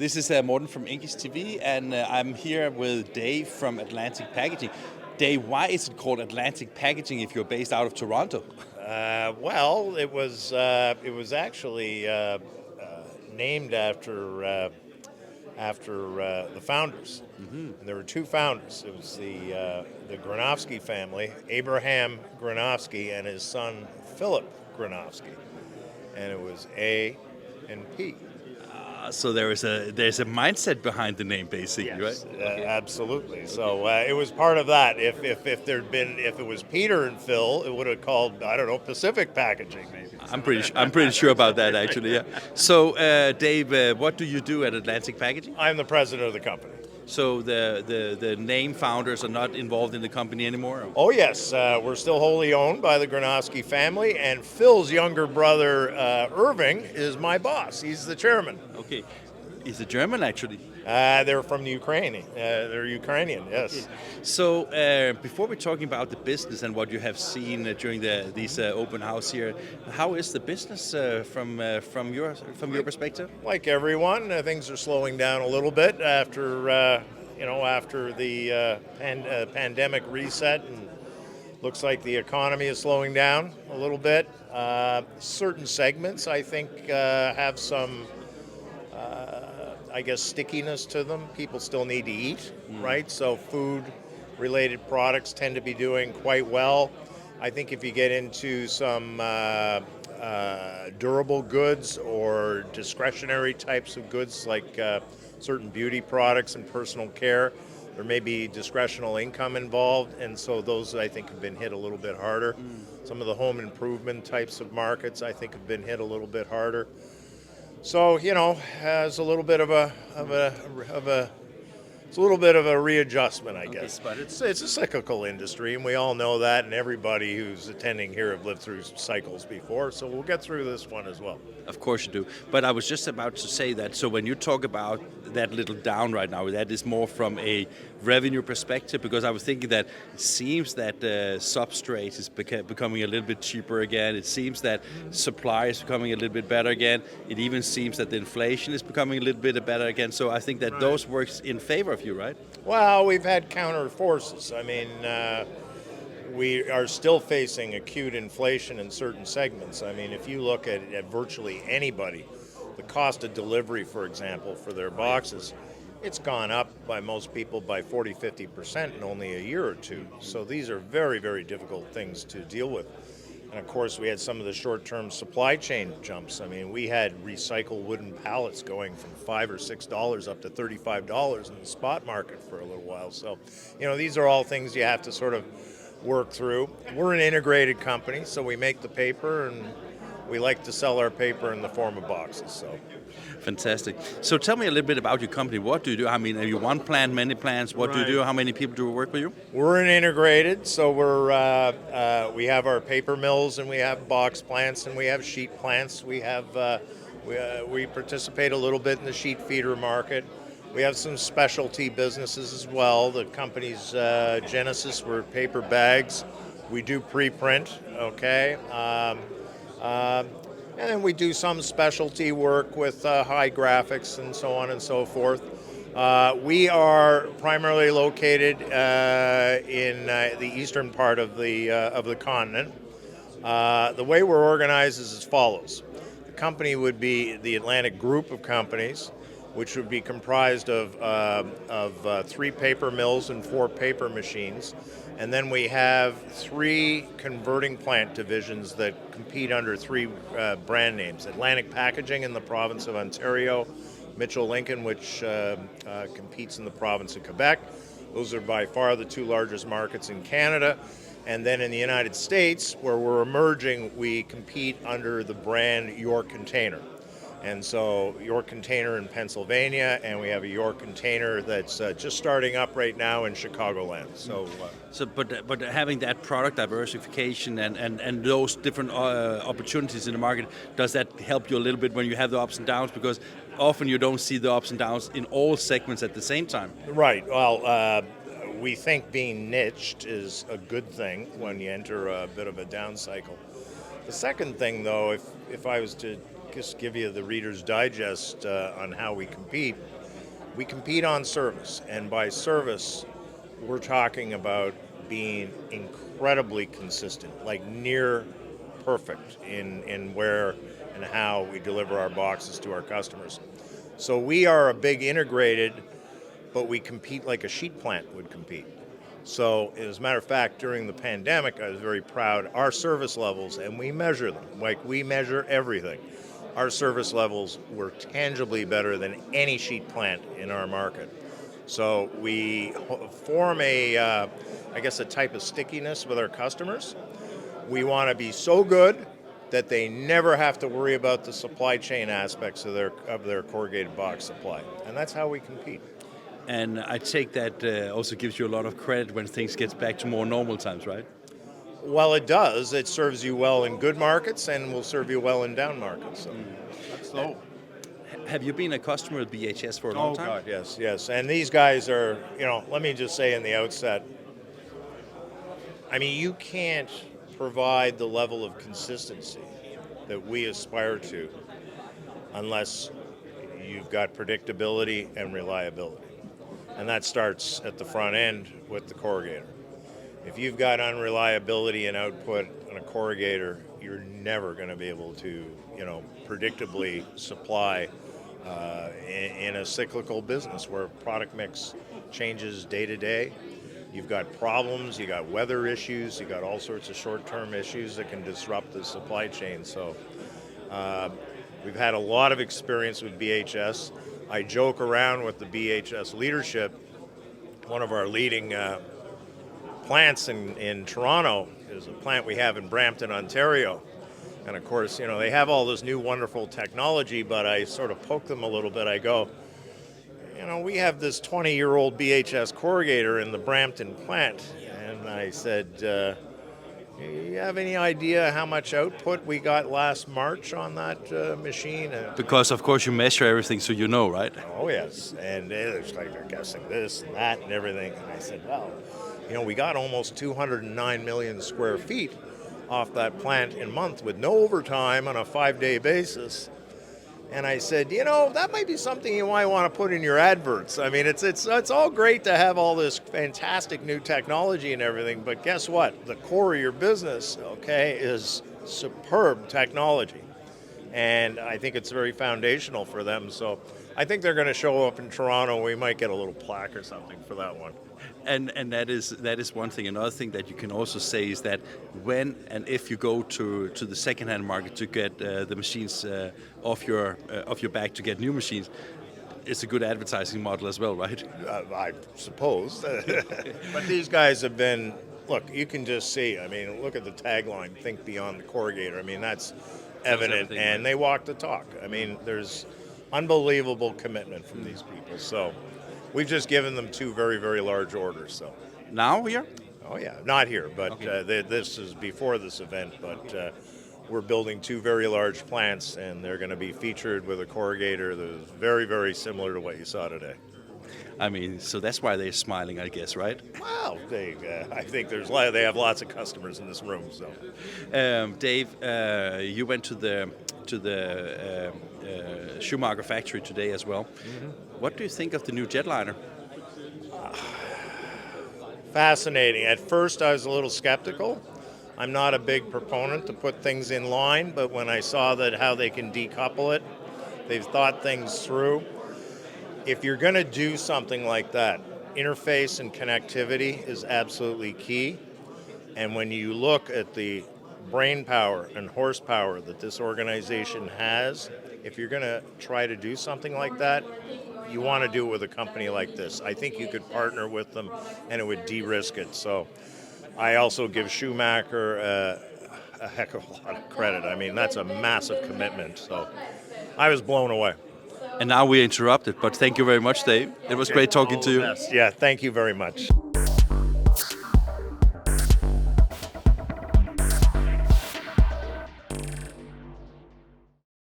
This is Morten from INKISH TV, and I'm here with Dave from Atlantic Packaging. Dave, why is it called Atlantic Packaging if you're based out of Toronto? Well, it was actually named after the founders. And there were two founders. It was the Granovsky family, Abraham Granovsky and his son Philip Granovsky, and it was A and P. So there's a mindset behind the name, basically, Yes, right? Okay. absolutely. So it was part of that. If it was Peter and Phil, it would have called, I don't know, Pacific Packaging maybe. I'm pretty sure about that, actually. Yeah. So, Dave, what do you do at Atlantic Packaging? I'm the president of the company. So the name founders are not involved in the company anymore? Oh yes, we're still wholly owned by the Granovsky family, and Phil's younger brother Irving is my boss. He's the chairman. Okay. Is it German, actually? They're from Ukraine. They're Ukrainian, yes. So before we're talking about the business and what you have seen during these open house here, how is the business from your perspective? Like everyone, things are slowing down a little bit after the pandemic reset, and looks like the economy is slowing down a little bit. Certain segments, I think, have some. I guess stickiness to them. People still need to eat, right? So food-related products tend to be doing quite well. I think if you get into some durable goods or discretionary types of goods like certain beauty products and personal care, there may be discretional income involved, and so those I think have been hit a little bit harder. Some of the home improvement types of markets I think have been hit a little bit harder. So has a little bit of a readjustment, I guess. But it's a cyclical industry, and we all know that. And everybody who's attending here have lived through cycles before, so we'll get through this one as well. Of course you do. But I was just about to say that. So when you talk about that little down right now, that is more from a revenue perspective, because I was thinking that it seems that substrate is becoming a little bit cheaper again. It seems that supply is becoming a little bit better again. It even seems that the inflation is becoming a little bit better again. So I think that those works in favor of you, right? Well, we've had counter forces. I mean, we are still facing acute inflation in certain segments. I mean, if you look at virtually anybody, the cost of delivery, for example, for their boxes, it's gone up by most people by 40-50% in only a year or two. So these are very, very difficult things to deal with. And of course, we had some of the short-term supply chain jumps. I mean, we had recycled wooden pallets going from $5 or $6 up to $35 in the spot market for a little while. So, these are all things you have to sort of work through. We're an integrated company, so we make the paper, and we like to sell our paper in the form of boxes. So. Fantastic. So tell me a little bit about your company. What do you do? I mean, are you one plant, many plants? What do you do? How many people do work with you? We're an integrated, so we have our paper mills, and we have box plants, and we have sheet plants. We participate a little bit in the sheet feeder market. We have some specialty businesses as well. The company's genesis were paper bags. We do pre-print, okay? And then we do some specialty work with high graphics and so on and so forth. We are primarily located in the eastern part of the continent. The way we're organized is as follows. The company would be the Atlantic Group of companies, which would be comprised of 3 paper mills and 4 paper machines. And then we have 3 converting plant divisions that compete under 3 brand names. Atlantic Packaging in the province of Ontario, Mitchell Lincoln, which competes in the province of Quebec. Those are by far the 2 largest markets in Canada. And then in the United States, where we're emerging, we compete under the brand York Container. And so York Container in Pennsylvania, and we have a York Container that's just starting up right now in Chicagoland. But having that product diversification and those different opportunities in the market, does that help you a little bit when you have the ups and downs? Because often you don't see the ups and downs in all segments at the same time. Right. Well, we think being niched is a good thing when you enter a bit of a down cycle. The second thing, though, if I was to just give you the Reader's Digest on how we compete, We compete on service, and by service, we're talking about being incredibly consistent, like near perfect in where and how we deliver our boxes to our customers. So we are a big integrated, but we compete like a sheet plant would compete. So as a matter of fact, during the pandemic, I was very proud. Our service levels, and we measure them, like we measure everything. Our service levels were tangibly better than any sheet plant in our market. So we form a type of stickiness with our customers. We want to be so good that they never have to worry about the supply chain aspects of their corrugated box supply, and that's how we compete. And I take that also gives you a lot of credit when things get back to more normal times, right? Well, it does. It serves you well in good markets and will serve you well in down markets. So. That's the hope. Have you been a customer of BHS for a long time? God, yes. And these guys are, let me just say in the outset, I mean, you can't provide the level of consistency that we aspire to unless you've got predictability and reliability. And that starts at the front end with the corrugator. If you've got unreliability in output on a corrugator, you're never going to be able to, predictably supply in a cyclical business where product mix changes day to day. You've got problems, you got weather issues, you got all sorts of short-term issues that can disrupt the supply chain. So we've had a lot of experience with BHS. I joke around with the BHS leadership. One of our leading plants in Toronto is a plant we have in Brampton, Ontario. And of course, they have all this new wonderful technology, but I sort of poke them a little bit. I go, we have this 20-year-old BHS corrugator in the Brampton plant. And I said, you have any idea how much output we got last March on that machine? Because, of course, you measure everything, so you know, right? Oh, yes. And it's like they're guessing this and that and everything. And I said, well, we got almost 209 million square feet off that plant in a month with no overtime on a 5-day basis. And I said, that might be something you might want to put in your adverts. I mean, it's all great to have all this fantastic new technology and everything, but guess what? The core of your business, is superb technology. And I think it's very foundational for them. So I think they're going to show up in Toronto. We might get a little plaque or something for that one. And that is one thing. Another thing that you can also say is that when and if you go to the second-hand market to get the machines off your back to get new machines, it's a good advertising model as well, right? I suppose. But these guys have been. Look, you can just see. I mean, look at the tagline: "Think beyond the corrugator." I mean, that's evident, and they walk the talk. I mean, there's unbelievable commitment from these people. So. We've just given them 2 very, very large orders. So now here? Oh yeah, not here, but okay. This is before this event. But we're building 2 very large plants, and they're going to be featured with a corrugator that is very, very similar to what you saw today. I mean, so that's why they're smiling, I guess, right? Well, I think they have lots of customers in this room. So, Dave, you went to the Schumacher factory today as well. Mm-hmm. What do you think of the new jetliner? Fascinating. At first, I was a little skeptical. I'm not a big proponent to put things in line, but when I saw how they can decouple it, they've thought things through. If you're going to do something like that, interface and connectivity is absolutely key. And when you look at the brain power and horsepower that this organization has, if you're going to try to do something like that, you want to do it with a company like this. I think you could partner with them and it would de-risk it. So I also give Schumacher a heck of a lot of credit. I mean, that's a massive commitment. So I was blown away. And now we're interrupted, but thank you very much, Dave. It was great talking to you. Yeah, thank you very much.